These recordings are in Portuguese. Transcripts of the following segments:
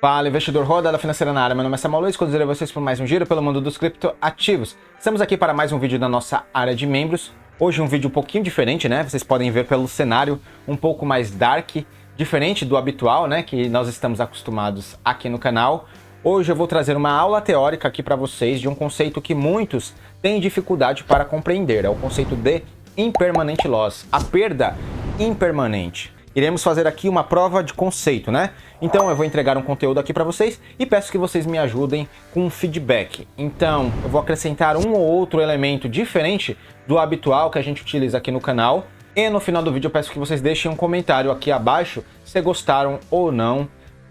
Fala, investidor, rodada financeira na área. Meu nome é Samuel Luiz, conduzirei vocês por mais um giro pelo mundo dos criptoativos. Estamos aqui para mais um vídeo da nossa área de membros. Hoje um vídeo um pouquinho diferente, né? Vocês podem ver pelo cenário um pouco mais dark, diferente do habitual, né? Que nós estamos acostumados aqui no canal. Hoje eu vou trazer uma aula teórica aqui para vocês de um conceito que muitos têm dificuldade para compreender. É o conceito de impermanent loss, a perda impermanente. Iremos fazer aqui uma prova de conceito, né? Então eu vou entregar um conteúdo aqui para vocês e peço que vocês me ajudem com um feedback. Então eu vou acrescentar um ou outro elemento diferente do habitual que a gente utiliza aqui no canal. E no final do vídeo eu peço que vocês deixem um comentário aqui abaixo se gostaram ou não,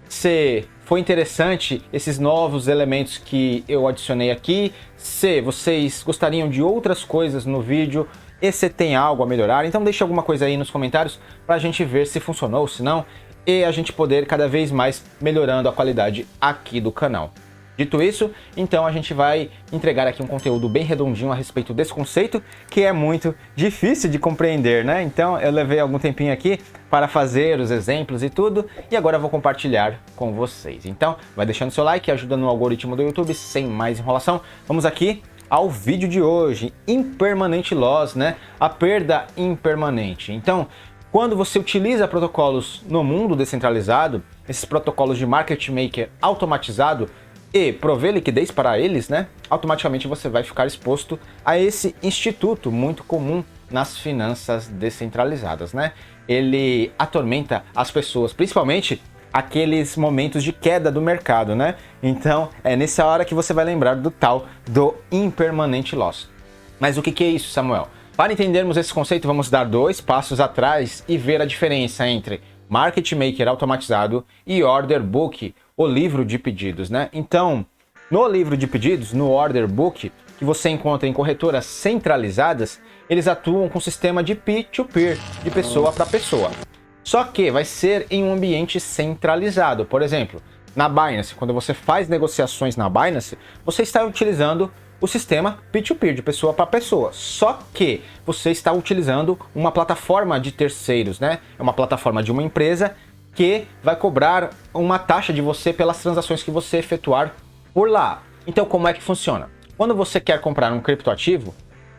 se foi interessante esses novos elementos que eu adicionei aqui, se vocês gostariam de outras coisas no vídeo, e se tem algo a melhorar. Então deixe alguma coisa aí nos comentários para a gente ver se funcionou, se não, e a gente poder cada vez mais melhorando a qualidade aqui do canal. Dito isso, então a gente vai entregar aqui um conteúdo bem redondinho a respeito desse conceito, que é muito difícil de compreender, né? Então eu levei algum tempinho aqui para fazer os exemplos e tudo, e agora eu vou compartilhar com vocês. Então vai deixando seu like, ajuda no algoritmo do YouTube. Sem mais enrolação, vamos aqui ao vídeo de hoje, impermanent loss, né? A perda impermanente. Então, quando você utiliza protocolos no mundo descentralizado, esses protocolos de market maker automatizado e prover liquidez para eles, né? Automaticamente você vai ficar exposto a esse instituto muito comum nas finanças descentralizadas, né? Ele atormenta as pessoas, principalmente aqueles momentos de queda do mercado, né? Então é nessa hora que você vai lembrar do tal do impermanent loss. Mas o que é isso, Samuel? Para entendermos esse conceito, vamos dar 2 passos atrás e ver a diferença entre market maker automatizado e order book, o livro de pedidos, né? Então, no livro de pedidos, no order book, que você encontra em corretoras centralizadas, eles atuam com sistema de peer-to-peer, de pessoa para pessoa. Só que vai ser em um ambiente centralizado. Por exemplo, na Binance, quando você faz negociações na Binance, você está utilizando o sistema peer-to-peer, de pessoa para pessoa. Só que você está utilizando uma plataforma de terceiros, né? É uma plataforma de uma empresa que vai cobrar uma taxa de você pelas transações que você efetuar por lá. Então, como é que funciona? Quando você quer comprar um criptoativo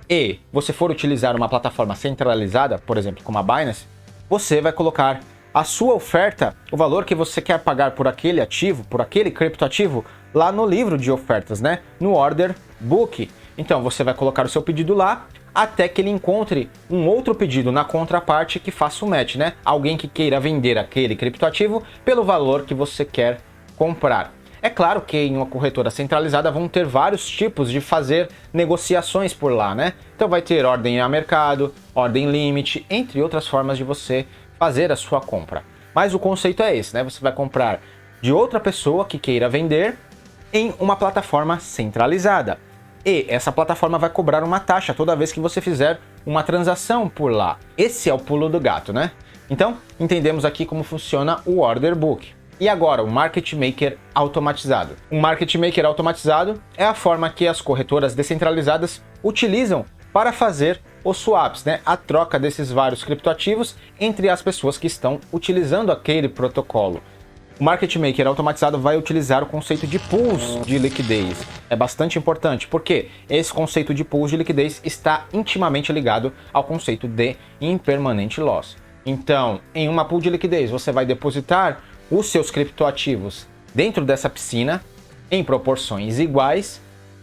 e você for utilizar uma plataforma centralizada, por exemplo, como a Binance, você vai colocar a sua oferta, o valor que você quer pagar por aquele ativo, por aquele criptoativo, lá no livro de ofertas, né? No order book. Então você vai colocar o seu pedido lá até que ele encontre um outro pedido na contraparte que faça o match, né? Alguém que queira vender aquele criptoativo pelo valor que você quer comprar. É claro que em uma corretora centralizada vão ter vários tipos de fazer negociações por lá, né? Então vai ter ordem a mercado, ordem limite, entre outras formas de você fazer a sua compra. Mas o conceito é esse, né? Você vai comprar de outra pessoa que queira vender em uma plataforma centralizada. E essa plataforma vai cobrar uma taxa toda vez que você fizer uma transação por lá. Esse é o pulo do gato, né? Então, entendemos aqui como funciona o order book. E agora, o market maker automatizado. O market maker automatizado é a forma que as corretoras descentralizadas utilizam para fazer os swaps, né? A troca desses vários criptoativos entre as pessoas que estão utilizando aquele protocolo. O market maker automatizado vai utilizar o conceito de pools de liquidez. É bastante importante, porque esse conceito de pools de liquidez está intimamente ligado ao conceito de impermanent loss. Então, em uma pool de liquidez, você vai depositar os seus criptoativos dentro dessa piscina em proporções iguais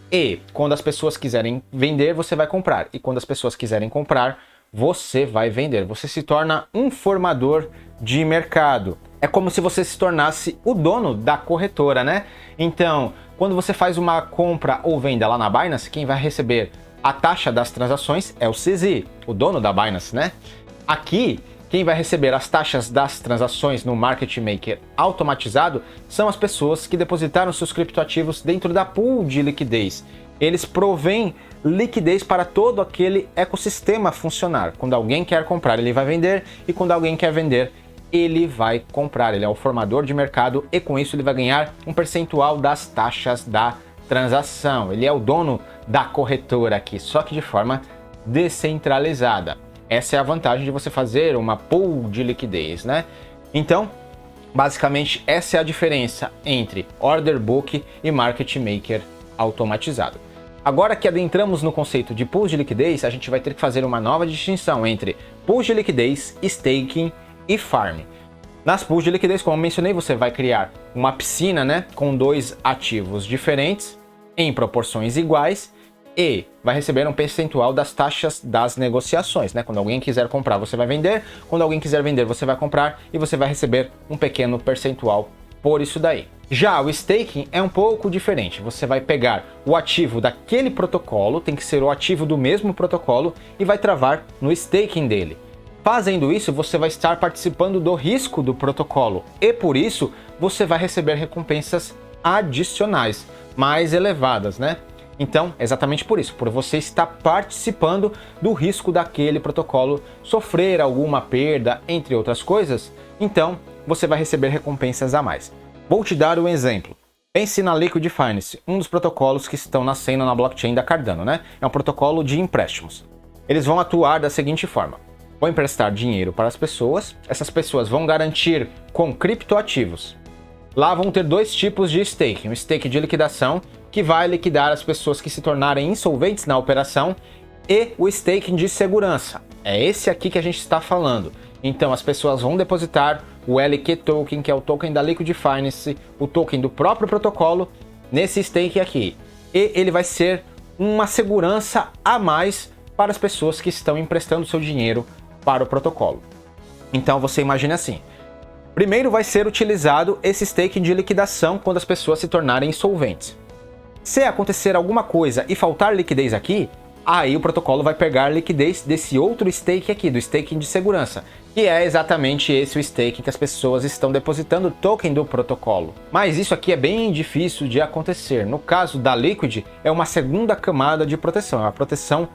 e quando as pessoas quiserem vender, você vai comprar. E quando as pessoas quiserem comprar, você vai vender. Você se torna um formador de mercado. É como se você se tornasse o dono da corretora, né? Então, quando você faz uma compra ou venda lá na Binance, quem vai receber a taxa das transações é o CZ, o dono da Binance, né? Aqui, quem vai receber as taxas das transações no market maker automatizado são as pessoas que depositaram seus criptoativos dentro da pool de liquidez. Eles provêm liquidez para todo aquele ecossistema funcionar. Quando alguém quer comprar, ele vai vender, e quando alguém quer vender, ele vai comprar. Ele é o formador de mercado e com isso ele vai ganhar um percentual das taxas da transação. Ele é o dono da corretora aqui, só que de forma descentralizada. Essa é a vantagem de você fazer uma pool de liquidez, né? Então, Basicamente, essa é a diferença entre Order Book e Market Maker automatizado. Agora que adentramos no conceito de pools de liquidez, a gente vai ter que fazer uma nova distinção entre pools de liquidez, staking e farm. Nas pools de liquidez, como eu mencionei, você vai criar uma piscina, né, com dois ativos diferentes, em proporções iguais, e vai receber um percentual das taxas das negociações, né? Quando alguém quiser comprar, você vai vender, quando alguém quiser vender, você vai comprar, e você vai receber um pequeno percentual por isso daí. Já o staking é um pouco diferente. Você vai pegar o ativo daquele protocolo, tem que ser o ativo do mesmo protocolo, e vai travar no staking dele. Fazendo isso, você vai estar participando do risco do protocolo, e por isso você vai receber recompensas adicionais, mais elevadas, né? Então, exatamente por isso, por você estar participando do risco daquele protocolo sofrer alguma perda, entre outras coisas, então você vai receber recompensas a mais. Vou te dar um exemplo. Pense na Liquid Finance, um dos protocolos que estão nascendo na blockchain da Cardano, né? É um protocolo de empréstimos. Eles vão atuar da seguinte forma: vão emprestar dinheiro para as pessoas, essas pessoas vão garantir com criptoativos. Lá vão ter dois tipos de staking: o stake de liquidação, que vai liquidar as pessoas que se tornarem insolventes na operação, e o staking de segurança. É esse aqui que a gente está falando. Então as pessoas vão depositar o LQ Token, que é o token da Liquid Finance, o token do próprio protocolo, nesse stake aqui. E ele vai ser uma segurança a mais para as pessoas que estão emprestando seu dinheiro para o protocolo. Então você imagina assim: primeiro vai ser utilizado esse staking de liquidação quando as pessoas se tornarem insolventes. Se acontecer alguma coisa e faltar liquidez aqui, aí o protocolo vai pegar liquidez desse outro stake aqui, do staking de segurança, que é exatamente esse o stake que as pessoas estão depositando o token do protocolo. Mas isso aqui é bem difícil de acontecer. No caso da Liquid, é uma segunda camada de proteção, é uma proteção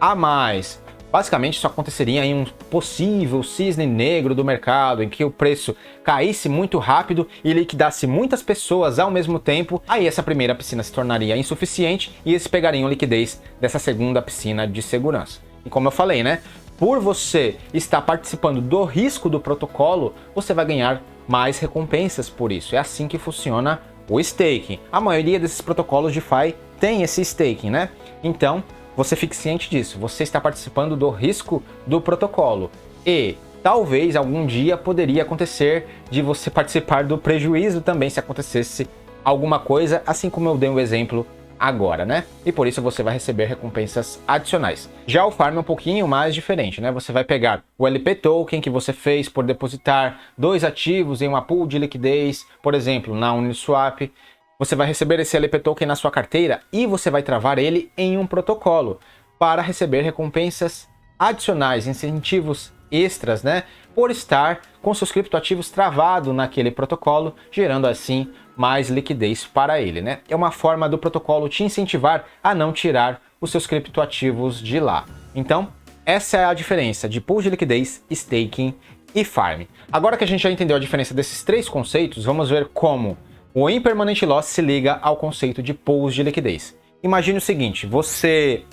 a mais. Basicamente, isso aconteceria em um possível cisne negro do mercado, em que o preço caísse muito rápido e liquidasse muitas pessoas ao mesmo tempo. Aí essa primeira piscina se tornaria insuficiente e eles pegariam liquidez dessa segunda piscina de segurança. E como eu falei, né? Por você estar participando do risco do protocolo, você vai ganhar mais recompensas por isso. É assim que funciona o staking. A maioria desses protocolos DeFi tem esse staking, né? Então, você fique ciente disso, você está participando do risco do protocolo. E talvez algum dia poderia acontecer de você participar do prejuízo também, se acontecesse alguma coisa, assim como eu dei um exemplo agora, né? E por isso você vai receber recompensas adicionais. Já o farm é um pouquinho mais diferente, né? Você vai pegar o LP Token que você fez por depositar dois ativos em uma pool de liquidez, por exemplo, na Uniswap. Você vai receber esse LP Token na sua carteira e você vai travar ele em um protocolo para receber recompensas adicionais, incentivos extras, né? Por estar com seus criptoativos travado naquele protocolo, gerando assim mais liquidez para ele, né? É uma forma do protocolo te incentivar a não tirar os seus criptoativos de lá. Então, essa é a diferença de pool de liquidez, staking e farm. Agora que a gente já entendeu a diferença desses três conceitos, vamos ver como o Impermanent Loss se liga ao conceito de pools de liquidez. Imagine o seguinte: você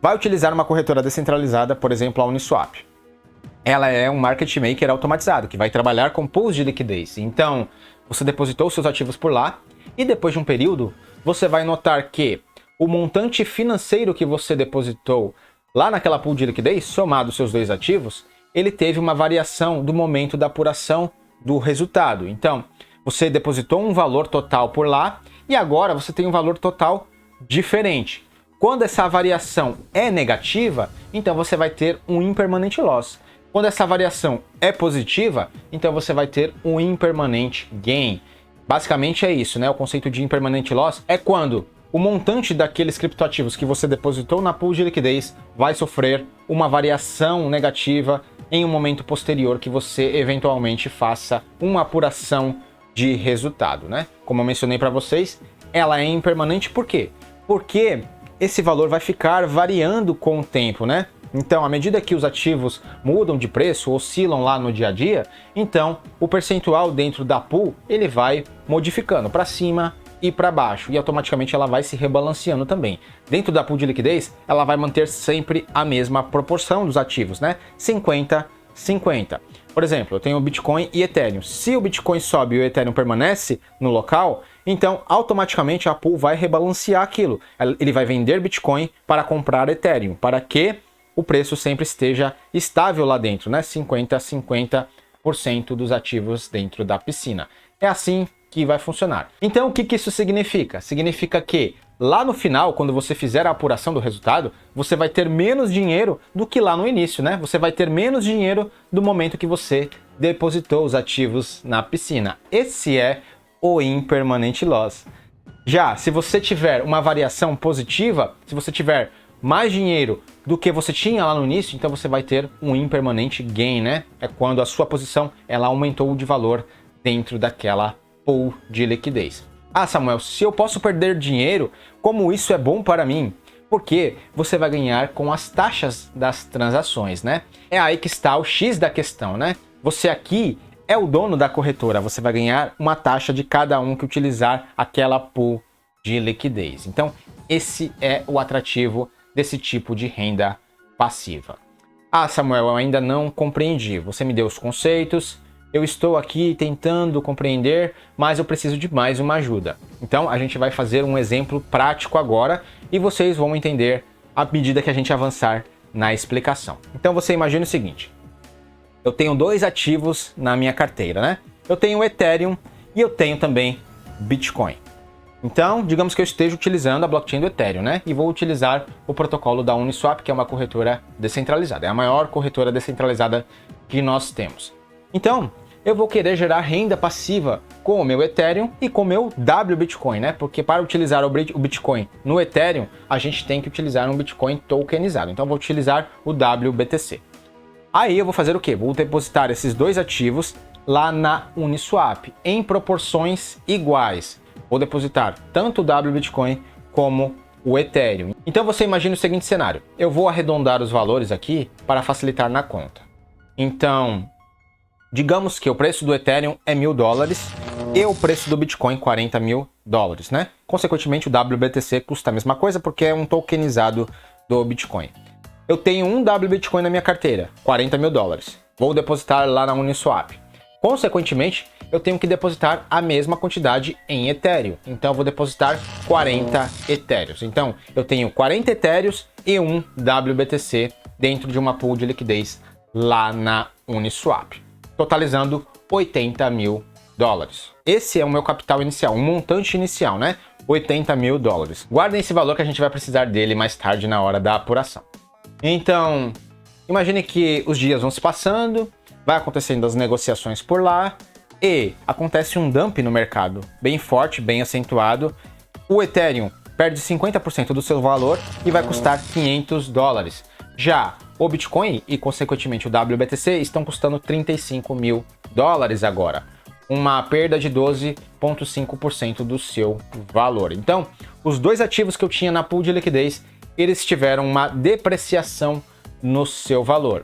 vai utilizar uma corretora descentralizada, por exemplo, a Uniswap. Ela é um market maker automatizado, que vai trabalhar com pools de liquidez. Então, você depositou seus ativos por lá, e depois de um período, você vai notar que o montante financeiro que você depositou lá naquela pool de liquidez, somado seus dois ativos, ele teve uma variação do momento da apuração do resultado. Então, você depositou um valor total por lá e agora você tem um valor total diferente. Quando essa variação é negativa, então você vai ter um impermanent loss. Quando essa variação é positiva, então você vai ter um impermanent gain. Basicamente é isso, né? O conceito de impermanent loss é quando o montante daqueles criptoativos que você depositou na pool de liquidez vai sofrer uma variação negativa em um momento posterior que você eventualmente faça uma apuração de resultado, né? Como eu mencionei para vocês, ela é impermanente por quê? Porque esse valor vai ficar variando com o tempo, né? Então, à medida que os ativos mudam de preço, oscilam lá no dia a dia, então o percentual dentro da pool ele vai modificando para cima e para baixo e automaticamente ela vai se rebalanceando também. Dentro da pool de liquidez, ela vai manter sempre a mesma proporção dos ativos, né? 50, 50. Por exemplo, eu tenho o Bitcoin e Ethereum. Se o Bitcoin sobe e o Ethereum permanece no local, então automaticamente a pool vai rebalancear aquilo. Ele vai vender Bitcoin para comprar Ethereum, para que o preço sempre esteja estável lá dentro, né? 50% dos ativos dentro da piscina. É assim que vai funcionar. Então, o que isso significa? Significa que lá no final, quando você fizer a apuração do resultado, você vai ter menos dinheiro do que lá no início, né? Você vai ter menos dinheiro do momento que você depositou os ativos na piscina. Esse é o impermanent loss. Já, se você tiver uma variação positiva, se você tiver mais dinheiro do que você tinha lá no início, então você vai ter um impermanent gain, né? É quando a sua posição ela aumentou de valor dentro daquela pool de liquidez. Ah, Samuel, se eu posso perder dinheiro, como isso é bom para mim? Porque você vai ganhar com as taxas das transações, né? É aí que está o X da questão, né? Você aqui é o dono da corretora, você vai ganhar uma taxa de cada um que utilizar aquela pool de liquidez. Então, esse é o atrativo desse tipo de renda passiva. Ah, Samuel, eu ainda não compreendi. Você me deu os conceitos, eu estou aqui tentando compreender, mas eu preciso de mais uma ajuda. Então, a gente vai fazer um exemplo prático agora e vocês vão entender à medida que a gente avançar na explicação. Então, você imagina o seguinte. Eu tenho dois ativos na minha carteira, né? Eu tenho Ethereum e eu tenho também Bitcoin. Então, digamos que eu esteja utilizando a blockchain do Ethereum, né? E vou utilizar o protocolo da Uniswap, que é uma corretora descentralizada. É a maior corretora descentralizada que nós temos. Então, eu vou querer gerar renda passiva com o meu Ethereum e com o meu WBitcoin, né? Porque para utilizar o Bitcoin no Ethereum, a gente tem que utilizar um Bitcoin tokenizado. Então, eu vou utilizar o WBTC. Aí eu vou fazer o quê? Vou depositar esses dois ativos lá na Uniswap, em proporções iguais. Vou depositar tanto o WBitcoin como o Ethereum. Então você imagina o seguinte cenário. Eu vou arredondar os valores aqui para facilitar na conta. Então, digamos que o preço do Ethereum é $1.000 e o preço do Bitcoin $40.000, né? Consequentemente, o WBTC custa a mesma coisa porque é um tokenizado do Bitcoin. Eu tenho um WBitcoin na minha carteira, $40.000. Vou depositar lá na Uniswap. Consequentemente, eu tenho que depositar a mesma quantidade em Ethereum. Então, eu vou depositar 40 Ethereums. Então, eu tenho 40 Ethereums e um WBTC dentro de uma pool de liquidez lá na Uniswap, totalizando $80.000. Esse é o meu capital inicial, um montante inicial, né? $80.000. Guardem esse valor que a gente vai precisar dele mais tarde na hora da apuração. Então, imagine que os dias vão se passando, vai acontecendo as negociações por lá e acontece um dump no mercado, bem forte, bem acentuado. O Ethereum perde 50% do seu valor e vai custar $500. Já o Bitcoin e, consequentemente, o WBTC estão custando $35.000 agora. Uma perda de 12,5% do seu valor. Então, os dois ativos que eu tinha na pool de liquidez, eles tiveram uma depreciação no seu valor.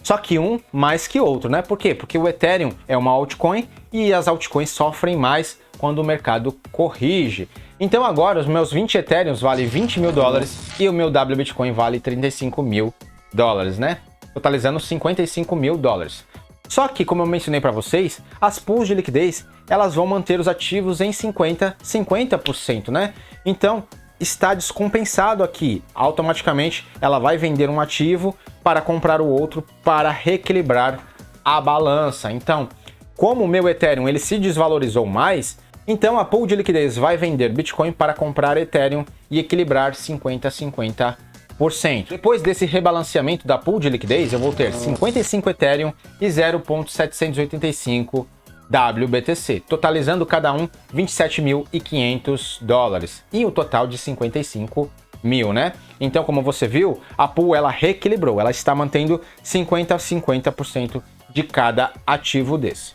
Só que um mais que outro, né? Por quê? Porque o Ethereum é uma altcoin e as altcoins sofrem mais quando o mercado corrige. Então agora os meus 20 Ethereums valem $20.000 e o meu WBitcoin vale $35.000, né? Totalizando $55.000. Só que, como eu mencionei para vocês, as pools de liquidez, elas vão manter os ativos em 50%, né? Então, está descompensado aqui. Automaticamente, ela vai vender um ativo para comprar o outro para reequilibrar a balança. Então, como o meu Ethereum ele se desvalorizou mais, então a pool de liquidez vai vender Bitcoin para comprar Ethereum e equilibrar 50-50%. Depois desse rebalanceamento da pool de liquidez, eu vou ter 55 Ethereum e 0,785 WBTC, totalizando cada um $27.500 e o total de 55.000, né? Então, como você viu, a pool ela reequilibrou, ela está mantendo 50% de cada ativo desse.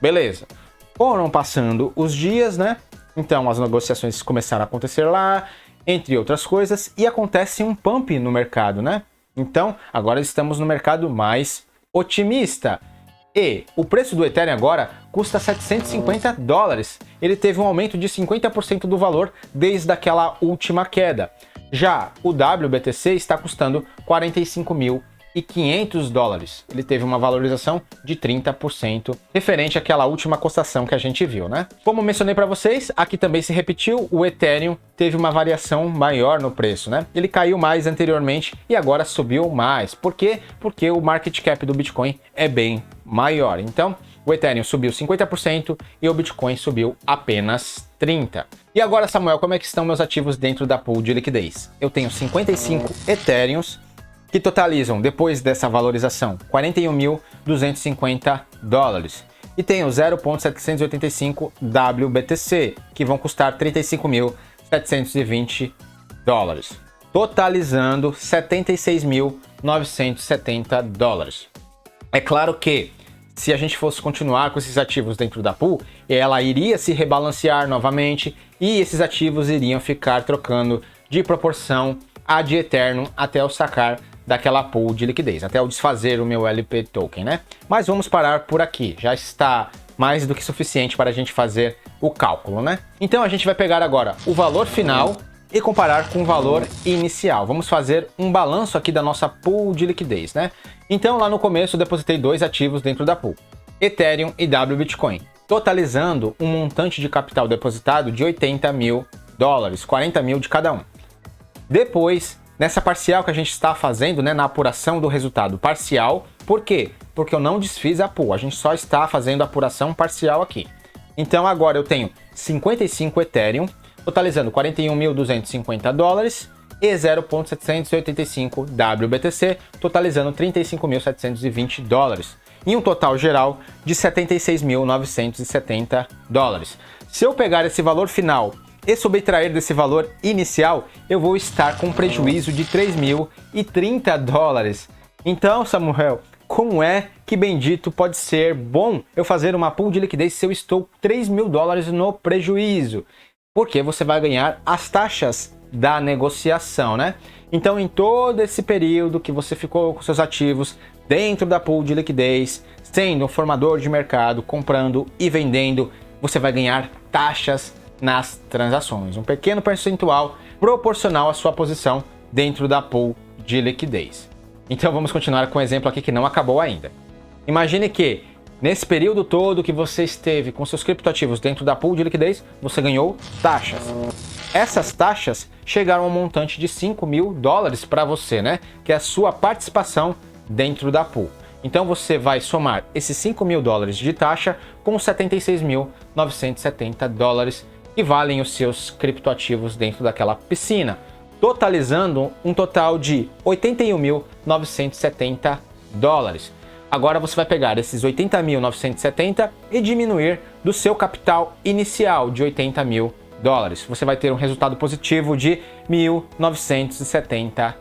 Beleza. Foram passando os dias, né? Então, as negociações começaram a acontecer lá, entre outras coisas, e acontece um pump no mercado, né? Então, agora estamos no mercado mais otimista. E o preço do Ethereum agora custa $750. Ele teve um aumento de 50% do valor desde aquela última queda. Já o WBTC está custando $45.500. $1.500. Ele teve uma valorização de 30%, referente àquela última cotação que a gente viu, né? Como mencionei para vocês, aqui também se repetiu, o Ethereum teve uma variação maior no preço, né? Ele caiu mais anteriormente e agora subiu mais. Por quê? Porque o market cap do Bitcoin é bem maior. Então, o Ethereum subiu 50% e o Bitcoin subiu apenas 30%. E agora, Samuel, como é que estão meus ativos dentro da pool de liquidez? Eu tenho 55 Ethereums, que totalizam, depois dessa valorização, $41.250. E tenho 0.785 WBTC, que vão custar $35.720, totalizando $76.970. É claro que, se a gente fosse continuar com esses ativos dentro da pool, ela iria se rebalancear novamente e esses ativos iriam ficar trocando de proporção ad eterno até eu sacar daquela pool de liquidez, até eu desfazer o meu LP token, né? Mas vamos parar por aqui, já está mais do que suficiente para a gente fazer o cálculo, né? Então a gente vai pegar agora o valor final e comparar com o valor inicial. Vamos fazer um balanço aqui da nossa pool de liquidez, né? Então lá no começo eu depositei dois ativos dentro da pool, Ethereum e WBitcoin, totalizando um montante de capital depositado de $80 mil, 40 mil de cada um. Depois, nessa parcial que a gente está fazendo, né, na apuração do resultado parcial, por quê? Porque eu não desfiz a pool, a gente só está fazendo a apuração parcial aqui. Então agora eu tenho 55 Ethereum, totalizando $41.250 e 0.785 WBTC, totalizando $35.720, em um total geral de $76.970. Se eu pegar esse valor final e subtrair desse valor inicial, eu vou estar com um prejuízo de $3.030. Então, Samuel, como é que bendito pode ser bom eu fazer uma pool de liquidez se eu estou $3.000 no prejuízo? Porque você vai ganhar as taxas da negociação, né? Então, em todo esse período que você ficou com seus ativos dentro da pool de liquidez, sendo um formador de mercado, comprando e vendendo, você vai ganhar taxas nas transações, um pequeno percentual proporcional à sua posição dentro da pool de liquidez. Então vamos continuar com o exemplo aqui que não acabou ainda. Imagine que nesse período todo que você esteve com seus criptoativos dentro da pool de liquidez, você ganhou taxas. Essas taxas chegaram a um montante de $5.000 para você, né? Que é a sua participação dentro da pool. Então você vai somar esses $5.000 de taxa com $76.970 que valem os seus criptoativos dentro daquela piscina, totalizando um total de $81.970. Agora você vai pegar esses $80.970 e diminuir do seu capital inicial de $80 mil. Você vai ter um resultado positivo de $1.970.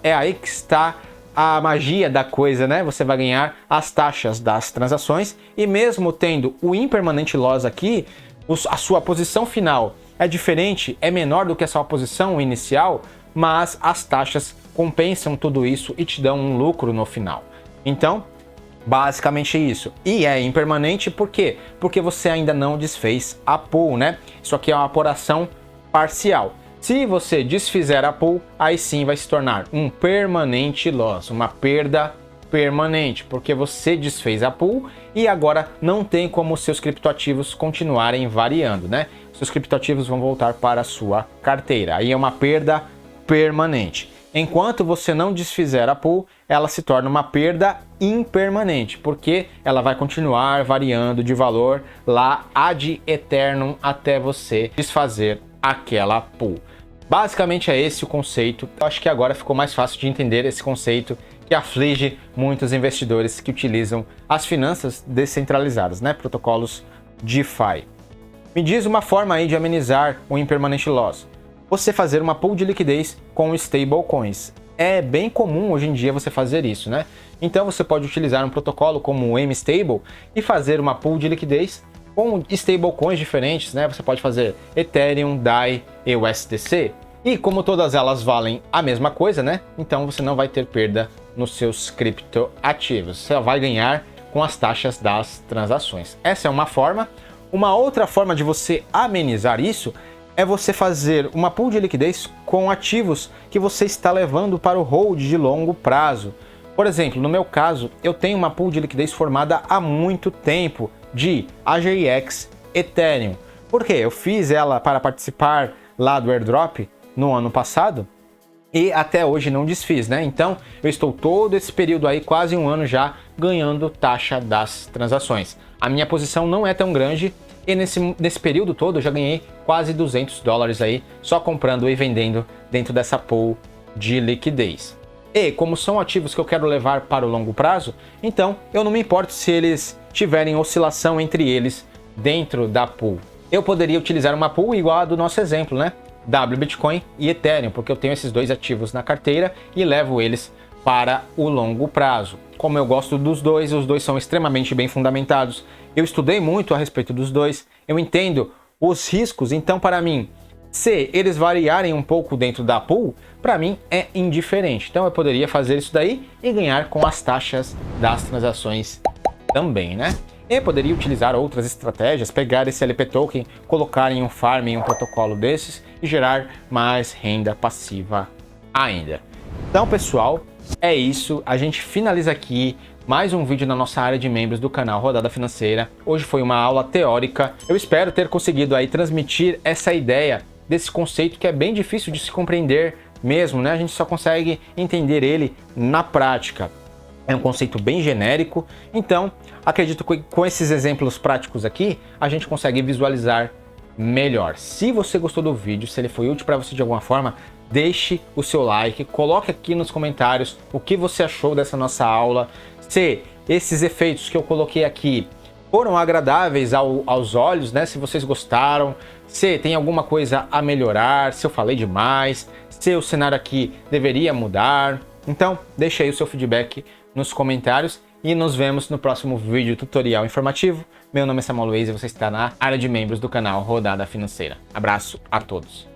É aí que está a magia da coisa, né? Você vai ganhar as taxas das transações e mesmo tendo o impermanente loss aqui, a sua posição final é diferente, é menor do que a sua posição inicial, mas as taxas compensam tudo isso e te dão um lucro no final. Então, basicamente isso. E é impermanente por quê? Porque você ainda não desfez a pool, né? Isso aqui é uma apuração parcial. Se você desfizer a pool, aí sim vai se tornar um permanente loss, uma perda permanente, porque você desfez a pool e agora não tem como seus criptoativos continuarem variando, né? Seus criptoativos vão voltar para a sua carteira. Aí é uma perda permanente. Enquanto você não desfizer a pool, ela se torna uma perda impermanente, porque ela vai continuar variando de valor lá ad eternum até você desfazer aquela pool. Basicamente é esse o conceito. Eu acho que agora ficou mais fácil de entender esse conceito que aflige muitos investidores que utilizam as finanças descentralizadas, né? Protocolos DeFi. Me diz uma forma aí de amenizar o impermanente loss. Você fazer uma pool de liquidez com stablecoins. É bem comum hoje em dia você fazer isso, né? Então você pode utilizar um protocolo como o MStable e fazer uma pool de liquidez com stablecoins diferentes, né? Você pode fazer Ethereum, DAI e USDC. E como todas elas valem a mesma coisa, né? Então você não vai ter perda nos seus criptoativos. Você vai ganhar com as taxas das transações. Essa é uma forma. Uma outra forma de você amenizar isso é você fazer uma pool de liquidez com ativos que você está levando para o hold de longo prazo. Por exemplo, no meu caso, eu tenho uma pool de liquidez formada há muito tempo de AGX Ethereum. Por quê? Eu fiz ela para participar lá do airdrop no ano passado e até hoje não desfiz, né? Então eu estou todo esse período aí, quase um ano já, ganhando taxa das transações. A minha posição não é tão grande e nesse período todo eu já ganhei quase $200 aí, só comprando e vendendo dentro dessa pool de liquidez. E como são ativos que eu quero levar para o longo prazo, então eu não me importo se eles tiverem oscilação entre eles dentro da pool. Eu poderia utilizar uma pool igual a do nosso exemplo, né? Bitcoin e Ethereum, porque eu tenho esses dois ativos na carteira e levo eles para o longo prazo. Como eu gosto dos dois, os dois são extremamente bem fundamentados. Eu estudei muito a respeito dos dois, eu entendo os riscos, então para mim, se eles variarem um pouco dentro da pool, para mim é indiferente. Então eu poderia fazer isso daí e ganhar com as taxas das transações também, né? E poderia utilizar outras estratégias, pegar esse LP token, colocar em um farm, em um protocolo desses e gerar mais renda passiva ainda. Então, pessoal, é isso. A gente finaliza aqui mais um vídeo na nossa área de membros do canal Rodada Financeira. Hoje foi uma aula teórica. Eu espero ter conseguido aí transmitir essa ideia desse conceito que é bem difícil de se compreender mesmo, né? A gente só consegue entender ele na prática. É um conceito bem genérico, então acredito que com esses exemplos práticos aqui, a gente consegue visualizar melhor. Se você gostou do vídeo, se ele foi útil para você de alguma forma, deixe o seu like, coloque aqui nos comentários o que você achou dessa nossa aula, se esses efeitos que eu coloquei aqui foram agradáveis aos olhos, né? Se vocês gostaram, se tem alguma coisa a melhorar, se eu falei demais, se o cenário aqui deveria mudar. Então, deixe aí o seu feedback nos comentários e nos vemos no próximo vídeo tutorial informativo. Meu nome é Samuel Luiz e você está na área de membros do canal Rodada Financeira. Abraço a todos.